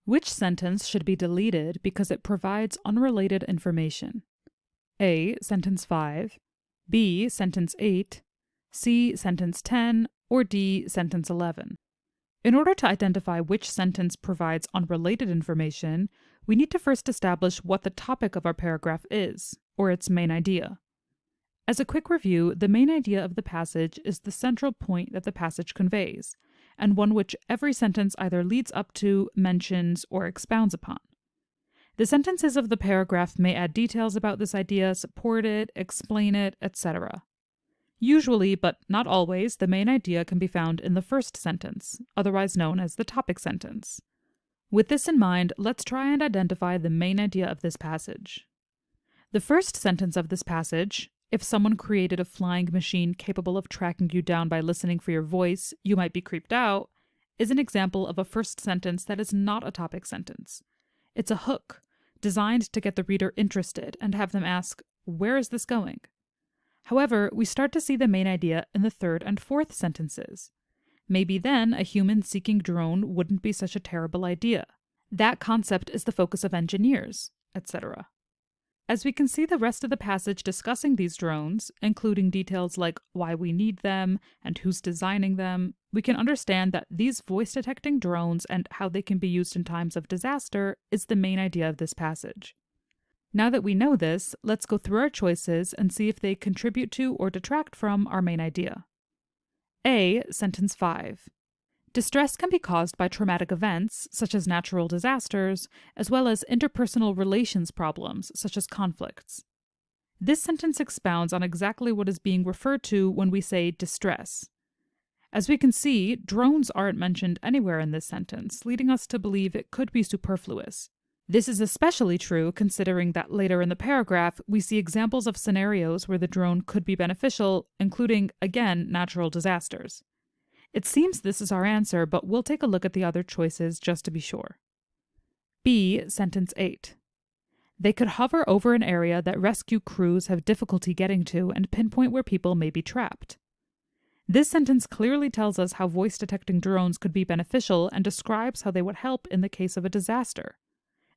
Which sentence should be deleted because it provides unrelated information? A. Sentence 5, B. Sentence 8, C. Sentence 10, or D. Sentence 11. In order to identify which sentence provides unrelated information, we need to first establish what the topic of our paragraph is, or its main idea. As a quick review, the main idea of the passage is the central point that the passage conveys, and one which every sentence either leads up to, mentions, or expounds upon. The sentences of the paragraph may add details about this idea, support it, explain it, etc. Usually, but not always, the main idea can be found in the first sentence, otherwise known as the topic sentence. With this in mind, let's try and identify the main idea of this passage. The first sentence of this passage, "If someone created a flying machine capable of tracking you down by listening for your voice, you might be creeped out," is an example of a first sentence that is not a topic sentence. It's a hook, designed to get the reader interested and have them ask, "Where is this going?" However, we start to see the main idea in the third and fourth sentences. Maybe then a human-seeking drone wouldn't be such a terrible idea. That concept is the focus of engineers, etc. As we can see the rest of the passage discussing these drones, including details like why we need them and who's designing them, we can understand that these voice-detecting drones and how they can be used in times of disaster is the main idea of this passage. Now that we know this, let's go through our choices and see if they contribute to or detract from our main idea. A. Sentence 5. Distress can be caused by traumatic events, such as natural disasters, as well as interpersonal relations problems, such as conflicts. This sentence expounds on exactly what is being referred to when we say distress. As we can see, drones aren't mentioned anywhere in this sentence, leading us to believe it could be superfluous. This is especially true considering that later in the paragraph we see examples of scenarios where the drone could be beneficial, including, again, natural disasters. It seems this is our answer, but we'll take a look at the other choices just to be sure. B. Sentence 8. They could hover over an area that rescue crews have difficulty getting to and pinpoint where people may be trapped. This sentence clearly tells us how voice-detecting drones could be beneficial and describes how they would help in the case of a disaster.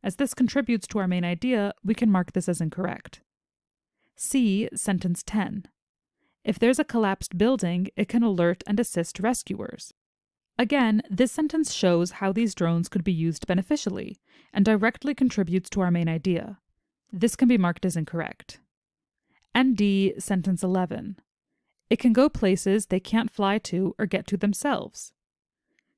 As this contributes to our main idea, we can mark this as incorrect. C. Sentence 10. If there's a collapsed building, it can alert and assist rescuers. Again, this sentence shows how these drones could be used beneficially, and directly contributes to our main idea. This can be marked as incorrect. And D. Sentence 11. It can go places they can't fly to or get to themselves.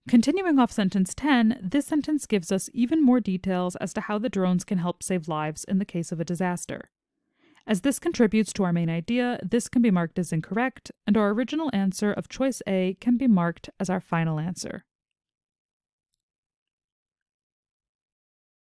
Continuing off sentence 10, this sentence gives us even more details as to how the drones can help save lives in the case of a disaster. As this contributes to our main idea, this can be marked as incorrect, and our original answer of choice A can be marked as our final answer.